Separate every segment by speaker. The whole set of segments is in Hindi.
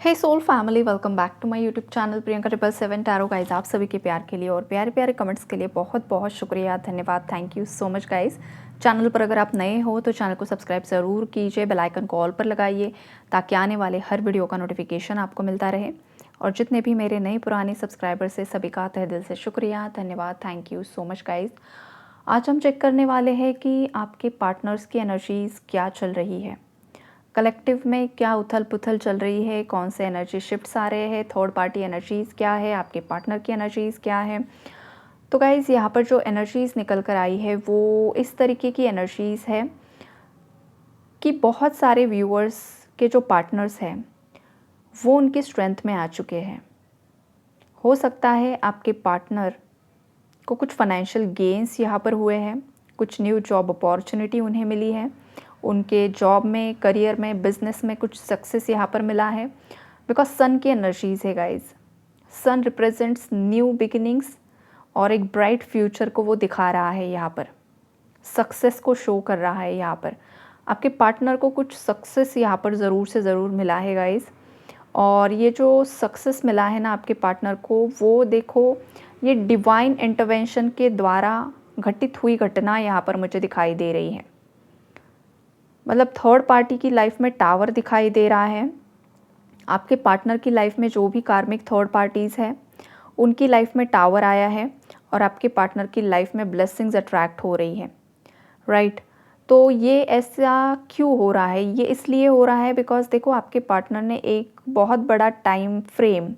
Speaker 1: Hey soul family, welcome back to my YouTube channel Priyanka 777 tarot guys. आप सभी के प्यार के लिए और प्यारे प्यारे कमेंट्स के लिए बहुत बहुत शुक्रिया, धन्यवाद। Thank you so much guys. Channel पर अगर आप नए हो तो चैनल को सब्सक्राइब ज़रूर कीजिए, बेल आइकन को ऑल पर लगाइए ताकि आने वाले हर वीडियो का नोटिफिकेशन आपको मिलता रहे। और जितने भी मेरे नए पुराने सब्सक्राइबर्स हैं सभी का तहे दिल से शुक्रिया, धन्यवाद। Thank you so much guys. आज हम चेक करने वाले हैं कि आपके पार्टनर्स की एनर्जीज़ क्या चल रही है, कलेक्टिव में क्या उथल पुथल चल रही है, कौन से एनर्जी शिफ्ट्स आ रहे हैं, थर्ड पार्टी एनर्जीज़ क्या है, आपके पार्टनर की एनर्जीज़ क्या है। तो गाइज़ यहाँ पर जो एनर्जीज़ निकल कर आई है वो इस तरीके की एनर्जीज़ है कि बहुत सारे व्यूअर्स के जो पार्टनर्स हैं वो उनकी स्ट्रेंथ में आ चुके हैं। हो सकता है आपके पार्टनर को कुछ फाइनेंशियल गेन्स यहाँ पर हुए हैं, कुछ न्यू जॉब अपॉर्चुनिटी उन्हें मिली है, उनके जॉब में, करियर में, बिजनेस में कुछ सक्सेस यहाँ पर मिला है। बिकॉज सन की एनर्जीज है गाइज। सन रिप्रेजेंट्स न्यू बिगिनिंग्स और एक ब्राइट फ्यूचर को वो दिखा रहा है, यहाँ पर सक्सेस को शो कर रहा है। यहाँ पर आपके पार्टनर को कुछ सक्सेस यहाँ पर ज़रूर से ज़रूर मिला है गाइज। और ये जो सक्सेस मिला है ना आपके पार्टनर को, वो देखो ये डिवाइन इंटरवेंशन के द्वारा घटित हुई घटना यहाँ पर मुझे दिखाई दे रही है। मतलब थर्ड पार्टी की लाइफ में टावर दिखाई दे रहा है। आपके पार्टनर की लाइफ में जो भी कार्मिक थर्ड पार्टीज़ है उनकी लाइफ में टावर आया है और आपके पार्टनर की लाइफ में ब्लेसिंग्स अट्रैक्ट हो रही है, राइट। तो ये ऐसा क्यों हो रहा है? ये इसलिए हो रहा है बिकॉज देखो आपके पार्टनर ने एक बहुत बड़ा टाइम फ्रेम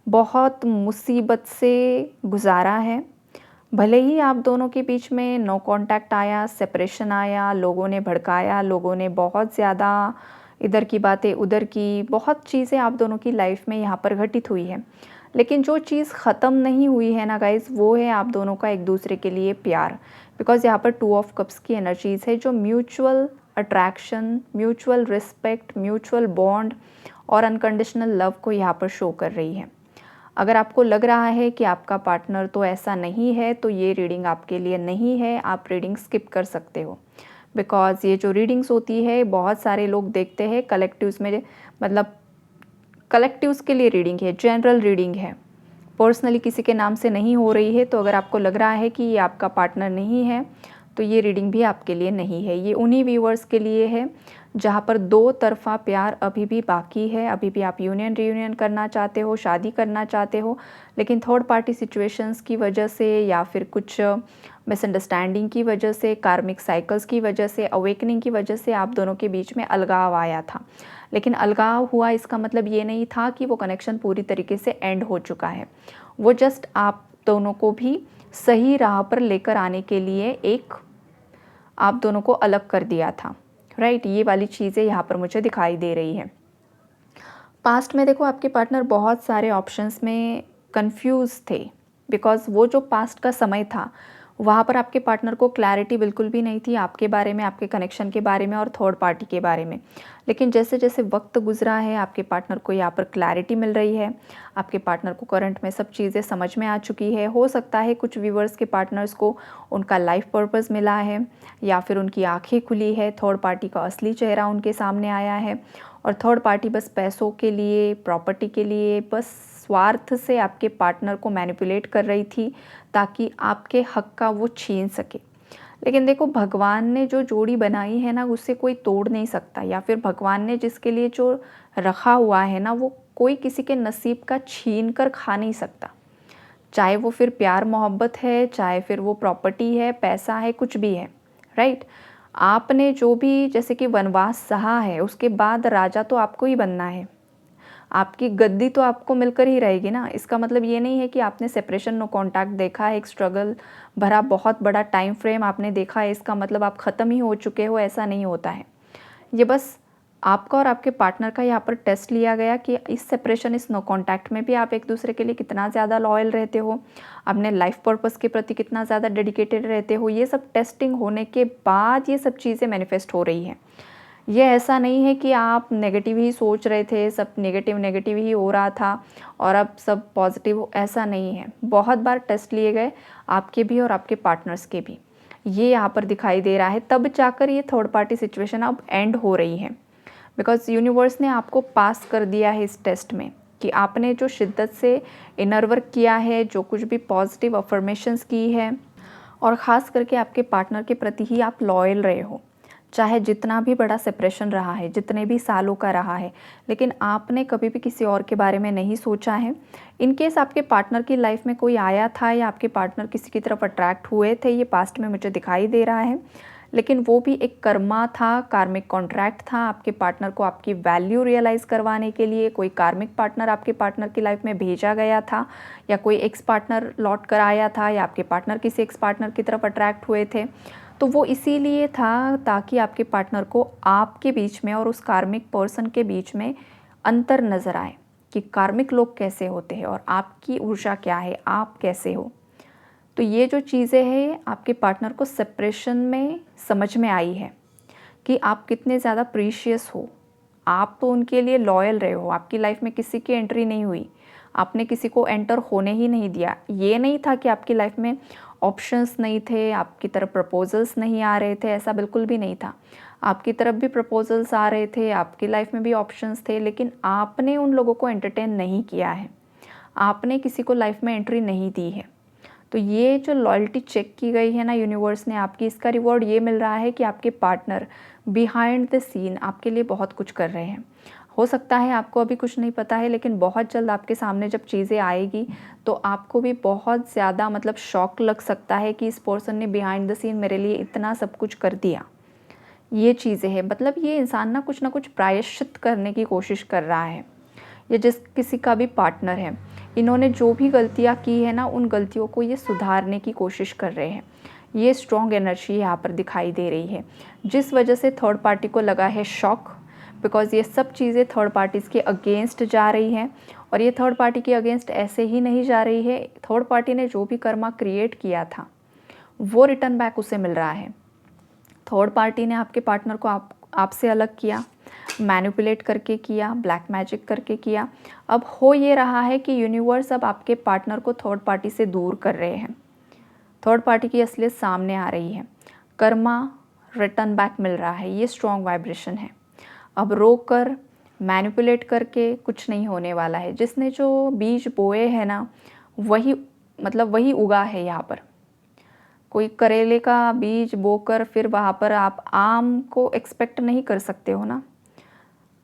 Speaker 1: बहुत मुसीबत से गुजारा है। भले ही आप दोनों के बीच में नो कांटेक्ट आया, सेपरेशन आया, लोगों ने भड़काया, लोगों ने बहुत ज़्यादा इधर की बातें उधर की, बहुत चीज़ें आप दोनों की लाइफ में यहाँ पर घटित हुई है। लेकिन जो चीज़ ख़त्म नहीं हुई है ना गाइज़, वो है आप दोनों का एक दूसरे के लिए प्यार। बिकॉज़ यहाँ पर 2 ऑफ कप्स की एनर्जीज़ है जो mutual attraction, mutual respect, mutual bond और अनकंडीशनल लव को यहाँ पर शो कर रही है। अगर आपको लग रहा है कि आपका पार्टनर तो ऐसा नहीं है तो ये रीडिंग आपके लिए नहीं है, आप रीडिंग स्किप कर सकते हो। बिकॉज़ ये जो रीडिंग्स होती है बहुत सारे लोग देखते हैं कलेक्टिव्स में, मतलब कलेक्टिव्स के लिए रीडिंग है, जनरल रीडिंग है, पर्सनली किसी के नाम से नहीं हो रही है। तो अगर आपको लग रहा है कि ये आपका पार्टनर नहीं है तो ये रीडिंग भी आपके लिए नहीं है। ये उन्हीं व्यूअर्स के लिए है जहाँ पर दो तरफा प्यार अभी भी बाकी है, अभी भी आप यूनियन रीयूनियन करना चाहते हो, शादी करना चाहते हो, लेकिन थर्ड पार्टी सिचुएशंस की वजह से या फिर कुछ मिसअंडरस्टैंडिंग की वजह से, कार्मिक साइकिल्स की वजह से, अवेकनिंग की वजह से आप दोनों के बीच में अलगाव आया था। लेकिन अलगाव हुआ इसका मतलब ये नहीं था कि वो कनेक्शन पूरी तरीके से एंड हो चुका है। वो जस्ट आप दोनों को भी सही राह पर लेकर आने के लिए एक आप दोनों को अलग कर दिया था, राइट। ये वाली चीज़ें यहाँ पर मुझे दिखाई दे रही है। पास्ट में देखो आपके पार्टनर बहुत सारे ऑप्शंस में कंफ्यूज थे बिकॉज़ वो जो पास्ट का समय था वहाँ पर आपके पार्टनर को क्लैरिटी बिल्कुल भी नहीं थी आपके बारे में, आपके कनेक्शन के बारे में और थर्ड पार्टी के बारे में। लेकिन जैसे जैसे वक्त गुजरा है आपके पार्टनर को यहाँ पर क्लैरिटी मिल रही है, आपके पार्टनर को करंट में सब चीज़ें समझ में आ चुकी है। हो सकता है कुछ व्यूवर्स के पार्टनर्स को उनका लाइफ पर्पस मिला है या फिर उनकी आँखें खुली है, थर्ड पार्टी का असली चेहरा उनके सामने आया है और थर्ड पार्टी बस पैसों के लिए, प्रॉपर्टी के लिए, बस स्वार्थ से आपके पार्टनर को मैनिपुलेट कर रही थी ताकि आपके हक का वो छीन सके। लेकिन देखो भगवान ने जो जोड़ी बनाई है ना उससे कोई तोड़ नहीं सकता, या फिर भगवान ने जिसके लिए जो रखा हुआ है ना वो कोई किसी के नसीब का छीन कर खा नहीं सकता। चाहे वो फिर प्यार मोहब्बत है, चाहे फिर वो प्रॉपर्टी है, पैसा है, कुछ भी है, राइट। आपने जो भी जैसे कि वनवास सहा है उसके बाद राजा तो आपको ही बनना है, आपकी गद्दी तो आपको मिलकर ही रहेगी ना। इसका मतलब ये नहीं है कि आपने सेपरेशन, नो कांटेक्ट देखा है, एक स्ट्रगल भरा बहुत बड़ा टाइम फ्रेम आपने देखा है, इसका मतलब आप ख़त्म ही हो चुके हो, ऐसा नहीं होता है। ये बस आपका और आपके पार्टनर का यहाँ पर टेस्ट लिया गया कि इस सेपरेशन, इस नो कांटेक्ट में भी आप एक दूसरे के लिए कितना ज़्यादा लॉयल रहते हो, अपने लाइफ पर्पस के प्रति कितना ज़्यादा डेडिकेटेड रहते हो। ये सब टेस्टिंग होने के बाद ये सब चीज़ें मैनिफेस्ट हो रही हैं। ये ऐसा नहीं है कि आप नेगेटिव ही सोच रहे थे, सब नेगेटिव नेगेटिव ही हो रहा था और अब सब पॉजिटिव, ऐसा नहीं है। बहुत बार टेस्ट लिए गए आपके भी और आपके पार्टनर्स के भी, ये यहाँ पर दिखाई दे रहा है। तब जाकर ये थर्ड पार्टी सिचुएशन अब एंड हो रही है बिकॉज़ यूनिवर्स ने आपको पास कर दिया है इस टेस्ट में कि आपने जो शिद्दत से इनर वर्क किया है, जो कुछ भी पॉजिटिव अफर्मेशंस की है, और ख़ास करके आपके पार्टनर के प्रति ही आप लॉयल रहे हो। चाहे जितना भी बड़ा सेपरेशन रहा है, जितने भी सालों का रहा है, लेकिन आपने कभी भी किसी और के बारे में नहीं सोचा है। इन केस आपके पार्टनर की लाइफ में कोई आया था या आपके पार्टनर किसी की तरफ अट्रैक्ट हुए थे, ये पास्ट में मुझे दिखाई दे रहा है, लेकिन वो भी एक कर्मा था, कार्मिक कॉन्ट्रैक्ट था आपके पार्टनर को आपकी वैल्यू रियलाइज़ करवाने के लिए। कोई कार्मिक पार्टनर आपके पार्टनर की लाइफ में भेजा गया था, या कोई एक्स पार्टनर लौट कर आया था, या आपके पार्टनर किसी एक्स पार्टनर की तरफ अट्रैक्ट हुए थे। तो वो इसीलिए था ताकि आपके पार्टनर को आपके बीच में और उस कार्मिक पर्सन के बीच में अंतर नज़र आए कि कार्मिक लोग कैसे होते हैं और आपकी ऊर्जा क्या है, आप कैसे हो। तो ये जो चीज़ें हैं आपके पार्टनर को सेपरेशन में समझ में आई है कि आप कितने ज़्यादा प्रीशियस हो। आप तो उनके लिए लॉयल रहे हो, आपकी लाइफ में किसी की एंट्री नहीं हुई, आपने किसी को एंटर होने ही नहीं दिया। ये नहीं था कि आपकी लाइफ में ऑप्शंस नहीं थे, आपकी तरफ प्रपोजल्स नहीं आ रहे थे, ऐसा बिल्कुल भी नहीं था। आपकी तरफ भी प्रपोजल्स आ रहे थे, आपकी लाइफ में भी ऑप्शंस थे, लेकिन आपने उन लोगों को एंटरटेन नहीं किया है, आपने किसी को लाइफ में एंट्री नहीं दी है। तो ये जो लॉयल्टी चेक की गई है ना यूनिवर्स ने आपकी, इसका रिवॉर्ड ये मिल रहा है कि आपके पार्टनर बिहाइंड द सीन आपके लिए बहुत कुछ कर रहे हैं। हो सकता है आपको अभी कुछ नहीं पता है, लेकिन बहुत जल्द आपके सामने जब चीज़ें आएगी तो आपको भी बहुत ज़्यादा मतलब शॉक लग सकता है कि इस पर्सन ने बिहाइंड द सीन मेरे लिए इतना सब कुछ कर दिया। ये चीज़ें हैं, मतलब ये इंसान ना कुछ प्रायश्चित करने की कोशिश कर रहा है। या जिस किसी का भी पार्टनर है, इन्होंने जो भी गलतियाँ की है ना, उन गलतियों को ये सुधारने की कोशिश कर रहे हैं। ये स्ट्रॉन्ग एनर्जी यहाँ पर दिखाई दे रही है, जिस वजह से थर्ड पार्टी को लगा है शॉक, बिकॉज़ ये सब चीज़ें थर्ड पार्टीज़ के अगेंस्ट जा रही हैं। और ये थर्ड पार्टी के अगेंस्ट ऐसे ही नहीं जा रही है, थर्ड पार्टी ने जो भी कर्मा क्रिएट किया था वो रिटर्न बैक उसे मिल रहा है। थर्ड पार्टी ने आपके पार्टनर को आपसे अलग किया, मैनिपुलेट करके किया, ब्लैक मैजिक करके किया। अब हो ये रहा है कि यूनिवर्स अब आपके पार्टनर को थर्ड पार्टी से दूर कर रहे हैं, थर्ड पार्टी की असलियत सामने आ रही है, कर्मा रिटर्न बैक मिल रहा है। ये स्ट्रॉन्ग वाइब्रेशन है। अब रोक कर मैनिपुलेट करके कुछ नहीं होने वाला है। जिसने जो बीज बोए हैं ना, वही मतलब वही उगा है यहाँ पर। कोई करेले का बीज बोकर फिर वहाँ पर आप आम को एक्सपेक्ट नहीं कर सकते हो ना।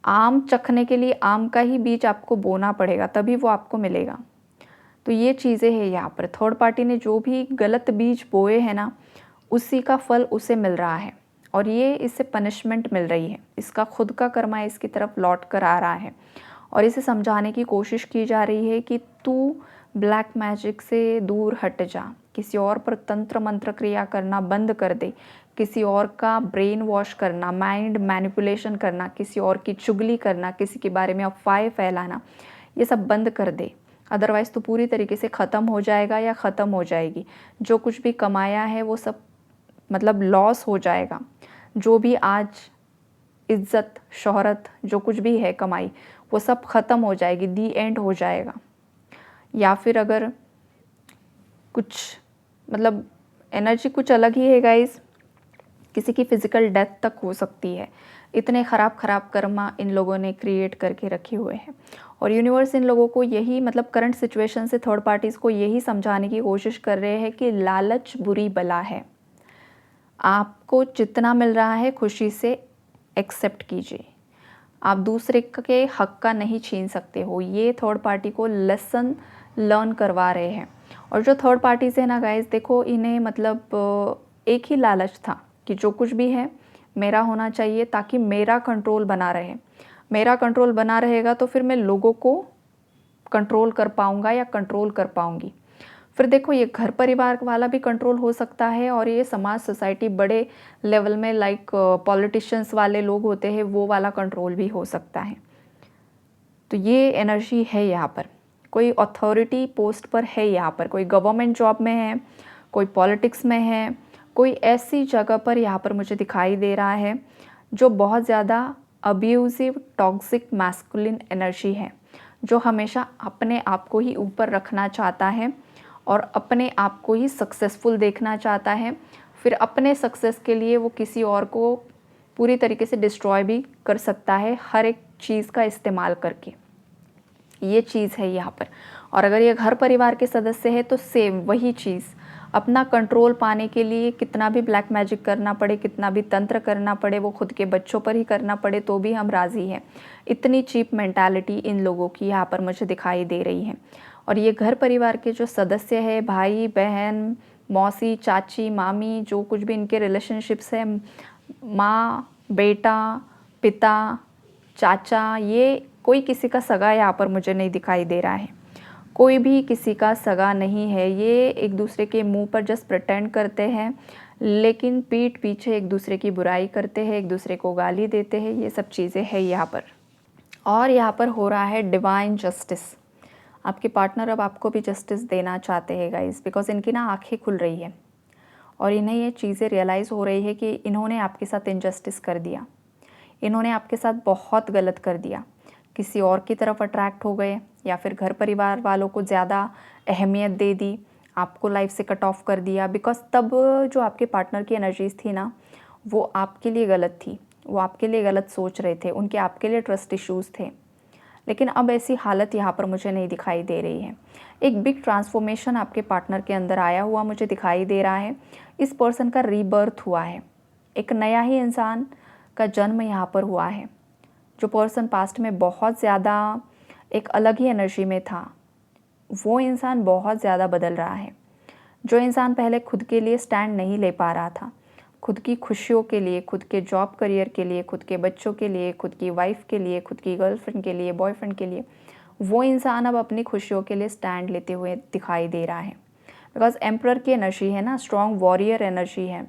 Speaker 1: आम चखने के लिए आम का ही बीज आपको बोना पड़ेगा, तभी वो आपको मिलेगा। तो ये चीज़ें हैं यहाँ पर। थर्ड पार्टी ने जो भी गलत बीज बोए हैं ना, उसी का फल उसे मिल रहा है, और ये इससे पनिशमेंट मिल रही है। इसका खुद का कर्मा इसकी तरफ लौट कर आ रहा है, और इसे समझाने की कोशिश की जा रही है कि तू ब्लैक मैजिक से दूर हट जा, किसी और पर तंत्र मंत्र क्रिया करना बंद कर दे, किसी और का ब्रेन वॉश करना, माइंड मैनिपुलेशन करना, किसी और की चुगली करना, किसी के बारे में अफवाहें फैलाना, ये सब बंद कर दे। अदरवाइज़ तो पूरी तरीके से ख़त्म हो जाएगा या ख़त्म हो जाएगी। जो कुछ भी कमाया है वो सब मतलब लॉस हो जाएगा। जो भी आज इज़्ज़त, शोहरत, जो कुछ भी है कमाई, वो सब ख़त्म हो जाएगी, दी एंड हो जाएगा। या फिर अगर कुछ मतलब एनर्जी कुछ अलग ही है गाइस, किसी की फिज़िकल डेथ तक हो सकती है। इतने ख़राब कर्मा इन लोगों ने क्रिएट करके रखे हुए हैं, और यूनिवर्स इन लोगों को यही मतलब करंट सिचुएशन से थर्ड पार्टीज़ को यही समझाने की कोशिश कर रहे हैं कि लालच बुरी बला है। आपको जितना मिल रहा है खुशी से एक्सेप्ट कीजिए। आप दूसरे के हक का नहीं छीन सकते हो। ये थर्ड पार्टी को लेसन लर्न करवा रहे हैं। और जो थर्ड पार्टीज है ना गाइस, देखो इन्हें मतलब एक ही लालच था कि जो कुछ भी है मेरा होना चाहिए, ताकि मेरा कंट्रोल बना रहे। मेरा कंट्रोल बना रहेगा तो फिर मैं लोगों को कंट्रोल कर पाऊँगा या कंट्रोल कर पाऊँगी। फिर देखो ये घर परिवार वाला भी कंट्रोल हो सकता है, और ये समाज सोसाइटी बड़े लेवल में लाइक पॉलिटिशियंस वाले लोग होते हैं, वो वाला कंट्रोल भी हो सकता है। तो ये एनर्जी है यहाँ पर। कोई अथॉरिटी पोस्ट पर है यहाँ पर, कोई गवर्नमेंट जॉब में है, कोई पॉलिटिक्स में है, कोई ऐसी जगह पर यहाँ पर मुझे दिखाई दे रहा है जो बहुत ज़्यादा अब्यूजिव टॉक्सिक मैस्कुलिन एनर्जी है, जो हमेशा अपने आप को ही ऊपर रखना चाहता है और अपने आप को ही सक्सेसफुल देखना चाहता है। फिर अपने सक्सेस के लिए वो किसी और को पूरी तरीके से डिस्ट्रॉय भी कर सकता है हर एक चीज़ का इस्तेमाल करके। ये चीज़ है यहाँ पर। और अगर ये घर परिवार के सदस्य है तो सेम वही चीज़, अपना कंट्रोल पाने के लिए कितना भी ब्लैक मैजिक करना पड़े, कितना भी तंत्र करना पड़े, वो खुद के बच्चों पर ही करना पड़े तो भी हम राज़ी हैं। इतनी चीप मेंटालिटी इन लोगों की यहाँ पर मुझे दिखाई दे रही है। और ये घर परिवार के जो सदस्य है, भाई बहन, मौसी, चाची, मामी, जो कुछ भी इनके रिलेशनशिप्स है, माँ बेटा, पिता, चाचा, ये कोई किसी का सगा यहाँ पर मुझे नहीं दिखाई दे रहा है। कोई भी किसी का सगा नहीं है। ये एक दूसरे के मुंह पर जस्ट प्रिटेंड करते हैं, लेकिन पीठ पीछे एक दूसरे की बुराई करते हैं, एक दूसरे को गाली देते हैं। ये सब चीज़ें हैं यहाँ पर। और यहाँ पर हो रहा है डिवाइन जस्टिस। आपके पार्टनर अब आपको भी जस्टिस देना चाहते हैं गाइस, बिकॉज इनकी ना आँखें खुल रही है और इन्हें ये चीज़ें रियलाइज़ हो रही है कि इन्होंने आपके साथ इनजस्टिस कर दिया, इन्होंने आपके साथ बहुत गलत कर दिया, किसी और की तरफ अट्रैक्ट हो गए या फिर घर परिवार वालों को ज़्यादा अहमियत दे दी, आपको लाइफ से कट ऑफ कर दिया। बिकॉज तब जो आपके पार्टनर की एनर्जीज थी ना, वो आपके लिए गलत थी, वो आपके लिए गलत सोच रहे थे, उनके आपके लिए ट्रस्ट इश्यूज़ थे। लेकिन अब ऐसी हालत यहाँ पर मुझे नहीं दिखाई दे रही है। एक बिग ट्रांसफॉर्मेशन आपके पार्टनर के अंदर आया हुआ मुझे दिखाई दे रहा है। इस पर्सन का रीबर्थ हुआ है, एक नया ही इंसान का जन्म यहाँ पर हुआ है। जो पर्सन पास्ट में बहुत ज़्यादा एक अलग ही एनर्जी में था, वो इंसान बहुत ज़्यादा बदल रहा है। जो इंसान पहले खुद के लिए स्टैंड नहीं ले पा रहा था, खुद की खुशियों के लिए, खुद के जॉब करियर के लिए, खुद के बच्चों के लिए, खुद की वाइफ के लिए, खुद की गर्लफ्रेंड के लिए, बॉयफ्रेंड के लिए, वो इंसान अब अपनी खुशियों के लिए स्टैंड लेते हुए दिखाई दे रहा है। बिकॉज एम्परर की एनर्जी है ना, स्ट्रॉन्ग वॉरियर एनर्जी है।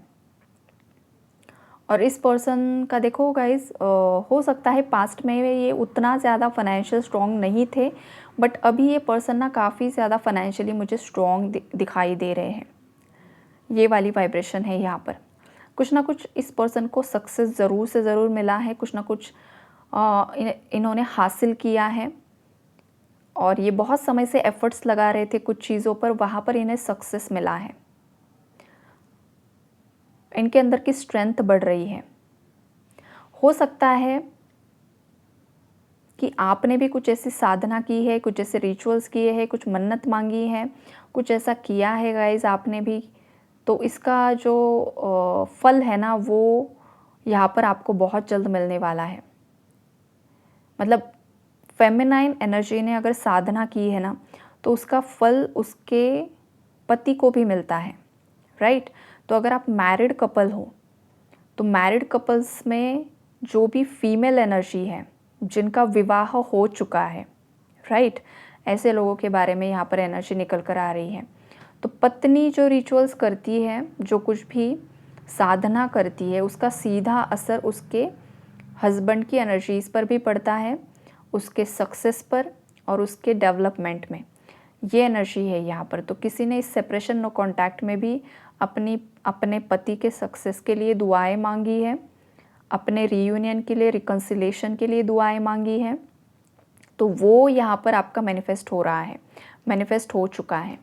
Speaker 1: और इस पर्सन का देखो गाइज, हो सकता है पास्ट में ये उतना ज़्यादा फाइनेंशियल स्ट्रॉन्ग नहीं थे, बट अभी ये पर्सन ना काफ़ी ज़्यादा फाइनेंशियली मुझे स्ट्रॉन्ग दिखाई दे रहे हैं। ये वाली वाइब्रेशन है यहाँ पर। कुछ ना कुछ इस पर्सन को सक्सेस ज़रूर से ज़रूर मिला है, कुछ ना कुछ इन्होंने हासिल किया है और ये बहुत समय से एफर्ट्स लगा रहे थे कुछ चीज़ों पर, वहाँ पर इन्हें सक्सेस मिला है। इनके अंदर की स्ट्रेंथ बढ़ रही है। हो सकता है कि आपने भी कुछ ऐसी साधना की है, कुछ ऐसे रिचुअल्स किए हैं, कुछ मन्नत मांगी है, कुछ ऐसा किया है गाइज आपने भी, तो इसका जो फल है ना, वो यहाँ पर आपको बहुत जल्द मिलने वाला है। मतलब फेमिनाइन एनर्जी ने अगर साधना की है ना, तो उसका फल उसके पति को भी मिलता है, राइट। तो अगर आप मैरिड कपल हो, तो मैरिड कपल्स में जो भी फीमेल एनर्जी है, जिनका विवाह हो चुका है, राइट, ऐसे लोगों के बारे में यहाँ पर एनर्जी निकल कर आ रही है। तो पत्नी जो रिचुअल्स करती है, जो कुछ भी साधना करती है, उसका सीधा असर उसके हस्बैंड की एनर्जीज पर भी पड़ता है, उसके सक्सेस पर और उसके डेवलपमेंट में। ये एनर्जी है यहाँ पर। तो किसी ने इस सेपरेशन नो कॉन्टैक्ट में भी अपने पति के सक्सेस के लिए दुआएं मांगी है, अपने रीयूनियन के लिए, रिकन्सिलेशन के लिए दुआएं मांगी है। तो वो यहाँ पर आपका मैनिफेस्ट हो रहा है, मैनिफेस्ट हो चुका है।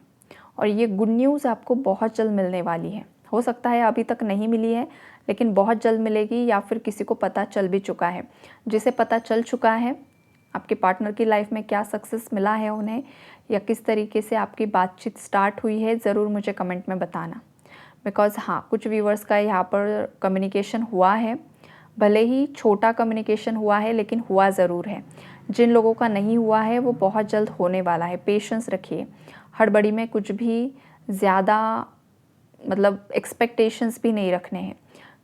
Speaker 1: और ये गुड न्यूज़ आपको बहुत जल्द मिलने वाली है। हो सकता है अभी तक नहीं मिली है, लेकिन बहुत जल्द मिलेगी, या फिर किसी को पता चल भी चुका है। जिसे पता चल चुका है आपके पार्टनर की लाइफ में क्या सक्सेस मिला है उन्हें, या किस तरीके से आपकी बातचीत स्टार्ट हुई है, ज़रूर मुझे कमेंट में बताना। बिकॉज़ हाँ, कुछ व्यूवर्स का यहाँ पर कम्युनिकेशन हुआ है, भले ही छोटा कम्युनिकेशन हुआ है, लेकिन हुआ ज़रूर है। जिन लोगों का नहीं हुआ है वो बहुत जल्द होने वाला है। पेशेंस रखिए, हड़बड़ी में कुछ भी ज़्यादा मतलब एक्सपेक्टेशंस भी नहीं रखने हैं।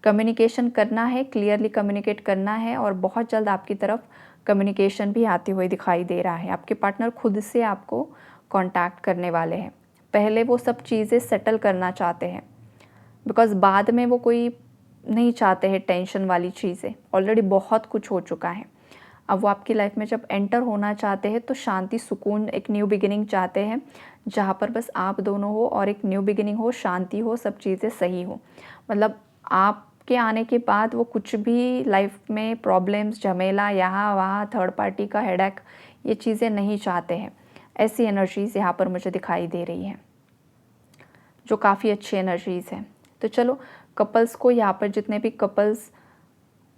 Speaker 1: कम्युनिकेशन करना है, क्लियरली कम्युनिकेट करना है, और बहुत जल्द आपकी तरफ कम्युनिकेशन भी आते हुए दिखाई दे रहा है। आपके पार्टनर खुद से आपको कांटेक्ट करने वाले हैं। पहले वो सब चीज़ें सेटल करना चाहते हैं, बिकॉज़ बाद में वो कोई नहीं चाहते हैं टेंशन वाली चीज़ें। ऑलरेडी बहुत कुछ हो चुका है। अब वो आपकी लाइफ में जब एंटर होना चाहते हैं तो शांति, सुकून, एक न्यू बिगिनिंग चाहते हैं, जहाँ पर बस आप दोनों हो और एक न्यू बिगिनिंग हो, शांति हो, सब चीज़ें सही हो। मतलब आपके आने के बाद वो कुछ भी लाइफ में प्रॉब्लम्स, झमेला, यहाँ वहाँ, थर्ड पार्टी का हेडेक, ये चीज़ें नहीं चाहते हैं। ऐसी एनर्जीज़ यहाँ पर मुझे दिखाई दे रही हैं, जो काफ़ी अच्छी एनर्जीज़ हैं। तो चलो, कपल्स को यहाँ पर, जितने भी कपल्स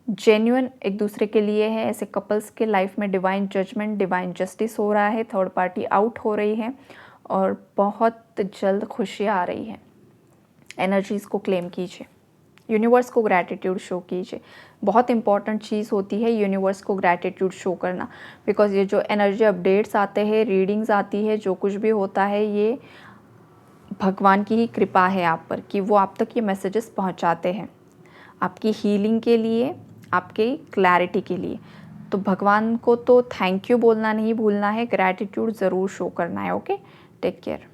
Speaker 1: जेन्युइन एक दूसरे के लिए है। ऐसे कपल्स के लाइफ में डिवाइन जजमेंट, डिवाइन जस्टिस हो रहा है, थर्ड पार्टी आउट हो रही है और बहुत जल्द खुशियाँ आ रही है। एनर्जीज़ को क्लेम कीजिए, यूनिवर्स को ग्रैटिट्यूड शो कीजिए। बहुत इंपॉर्टेंट चीज़ होती है यूनिवर्स को ग्रैटिट्यूड शो करना, बिकॉज ये जो एनर्जी अपडेट्स आते हैं, रीडिंग्स आती है, जो कुछ भी होता है, ये भगवान की ही कृपा है आप पर कि वो आप तक ये मैसेजेस पहुंचाते हैं आपकी हीलिंग के लिए, आपके क्लैरिटी के लिए। तो भगवान को तो थैंक यू बोलना नहीं भूलना है, ग्रैटिट्यूड ज़रूर शो करना है। Okay, take care.